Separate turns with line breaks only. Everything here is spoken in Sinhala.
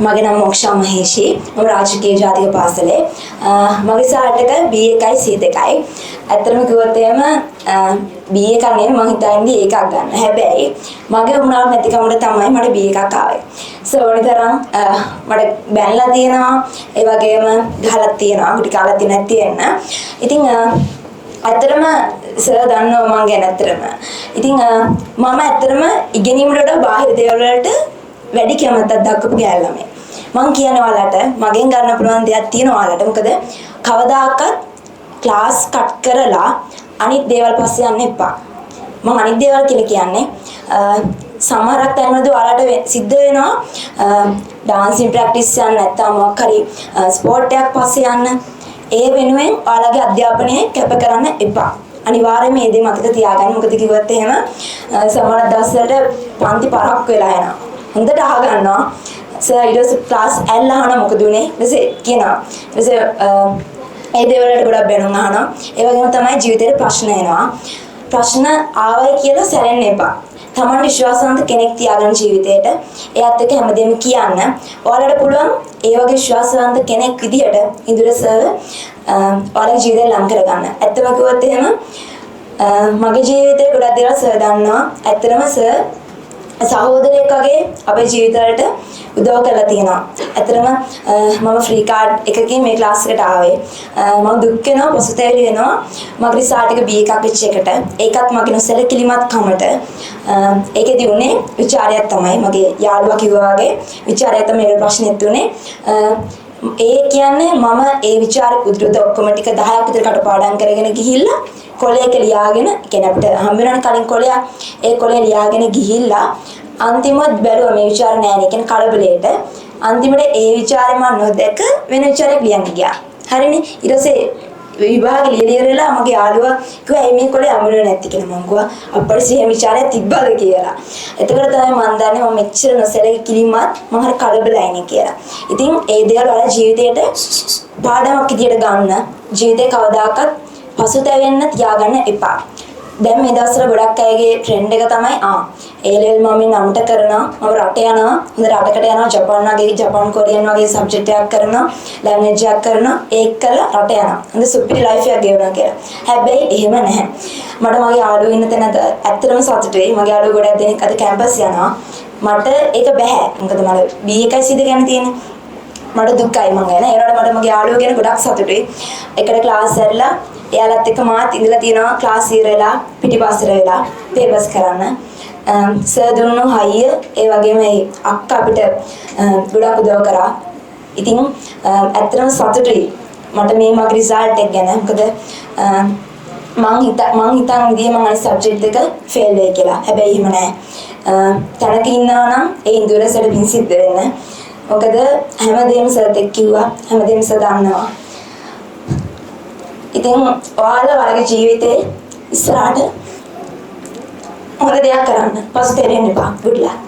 මගේ නම මොක්ෂා මහේෂි. මම රාජකීය ජාතික පාසලේ මගේ සාර්ථක B1යි C2යි. ඇත්තටම කිව්වොත් එහෙම B1 නෙමෙයි මම හිතන්නේ ඒකක් ගන්න. හැබැයි මගේ උනාව නැතිකමට තමයි මට B1 ආවේ. ඕනිතරම් මට බැනලා තියෙනවා. ඒ වගේම ගහලා තියෙනවා. ගුටි කාලා තියෙන්න. ඉතින් ඇත්තටම සර් දන්නවා මං ගැන ඇත්තටම. ඉතින් මම ඇත්තටම ඉගෙනීමට වඩා බාහිර දේවල් වලට වැඩි කැමැත්තක් දක්වපු ගෑල් ළමයි. මං කියන්නේ ඔයාලට මගෙන් ගන්න පුළුවන් දෙයක් තියෙනවා ඔයාලට. මොකද කවදාකවත් ක්ලාස් කට් කරලා අනිත් දේවල් පස්සේ යන්න එපා. මම අනිත් දේවල් කියලා කියන්නේ සමහරක් තැන්වලදී ඔයාලට සිද්ධ වෙනවා ඩාන්සින් ප්‍රැක්ටිස් යන්න නැත්නම් මොකක් හරි ස්පෝර්ට් එකක් පස්සේ යන්න. ඒ වෙනුවෙන් ඔයාලගේ අධ්‍යාපනය කැප කරන්න එපා. අනිවාර්යයෙන් මේ දේ මතක තියාගන්න. මොකද කිව්වොත් එහෙම සමහර දවස්වලට පන්ති පරක් වෙලා යනවා. හොඳට අහගන්නවා. සර් ඊට පස්සේ ක්ලාස් ඇල් අහනවා මොකද උනේ? ඊපස්සේ කියනවා. ඊපස්සේ ඒ දේවල් වලට ගොඩක් බැනුම් අහනවා. ඒ වගේම තමයි ජීවිතේට ප්‍රශ්න එනවා. ප්‍රශ්න ආවයි කියලා සැලෙන්න එපා. තමන් විශ්වාසවන්ත කෙනෙක් තියාගන්න ජීවිතේට. එයාත් එක්ක හැමදේම කියන්න. ඔයාලට පුළුවන් ඒ වගේ විශ්වාසවන්ත කෙනෙක් විදියට ඉඳුර සර් ඔයාලගේ ජීවිතේ ලං කරගන්න. ඇත්තම කිව්වොත් එහෙම මගේ ජීවිතේ ගොඩක් දේවල් සර් දන්නවා. ඇත්තටම සර් සහෝදරයෙක් වගේ අපේ ජීවිතවලට උදව් කරලා තියෙනවා. ඇත්තටම මම ෆ්‍රී කාඩ් එකකින් මේ ක්ලාස් එකට ආවේ. මම දුක් වෙනවා, පසුතැවිලි වෙනවා. මගේ රිසල්ට් එක B1 වෙච්ච එකට. ඒකත් මගේ නොසැලකිලිමත් කමට. ඒකෙදි උනේ විචාරයක් තමයි. මගේ යාළුවා කිව්වා වගේ විචාරයක් තමයි මේ ප්‍රශ්නෙත් උනේ. ඒ කියන්නේ මම ඒ විචාරෙ උද්දෘත ඔක්කොම ටික 10ක් විතර කටපාඩම් කරගෙන ගිහිල්ලා කොලයක ලියාගෙන කියන්නේ අපිට හම්බ වෙනවනේ කලින් කොලයක්. ඒ කොලේ ලියාගෙන ගිහිල්ලා අන්තිමවත් බැලුවා මේ විචාර නෑ නේ කියන්නේ කලබලයට. අන්තිමට ඒ විචාරේ මම නොදැක වෙන විචාරයක් ලියන්න ගියා. හරිනේ. ඊට පස්සේ විභාගෙ ලියලා මගේ යාළුවා කිව්වා "ඇයි මේ කොලේ අමුනේ නැති" කියලා. මම කිව්වා "අපිට සිහින විචාරයක් තිබ්බද" කියලා. එතකොට තමයි මම දන්නේ මම මෙච්චර නොසැලකිලිමත් මම හරි කලබලයිනේ කියලා. ඉතින් ඒ දේවල් වල ජීවිතේට පාඩමක් විදියට ගන්න. ජීවිතේ කවදාකවත් පසුතැවෙන්න තියාගන්න එපා. දැන් මේ දවස්වල ගොඩක් අයගේ ට්‍රෙන්ඩ් එක තමයි A level මම නම්ට කරනවා මම රට යනවා හොඳ රටකට යනවා ජපාන් කොරියන් වගේ සබ්ජෙක්ට් එකක් කරනවා ලැන්ග්වේජ් එකක් කරනවා ඒක කළා රට යනවා හොඳ සුපිරි ලයිෆ් එකක් ගෙවනවා කියලා. හැබැයි එහෙම නැහැ. මට මගේ යාළුවෝ ඉන්න තැන ඇත්තටම සතුටුයි. මගේ යාළුවෝ ගොඩක් දෙනෙක් අද කැම්පස් යනවා. මට ඒක බෑ. මොකද මට B1යි C2 ගැන තියෙන්නේ. මට දුකයි මං ගැන. ඒ වුණාට මට මගේ යාළුවෝ ගැන ගොඩක් සතුටුයි. එකට ක්ලාස් ඇරලා එයාලත් එක්ක මාත් ඉඳලා තියෙනවා ක්ලාස් ඉවර වෙලා පිටිපස්සට වෙලා පේපර්ස් කරන්න. සර් දුන්නු හයිය ඒ වගේම අක්කා අපිට ගොඩක් උදව් කරා. ඉතින් ඇත්තටම සතුටුයි මට මේ මගේ රිසල්ට් එක ගැන. මොකද මං හිතන විදිය මම අනිත් සබ්ජෙක්ට් එක ෆේල් වෙයි කියලා. හැබැයි එහෙම නෑ. තැනක ඉන්නවා නම් ඒ ඉන්දුරසට පින් සිද්ධ වෙන්න. මොකද හැමදේම සර්ත් එක්ක කිව්වා. හැමදේම සර් දන්නවා. ඉතින් ඔයාලා වලගේ ජීවිතේ ඉස්සරහට හොඳ දෙයක් කරන්න. පසුතැවෙන්න එපා. good luck.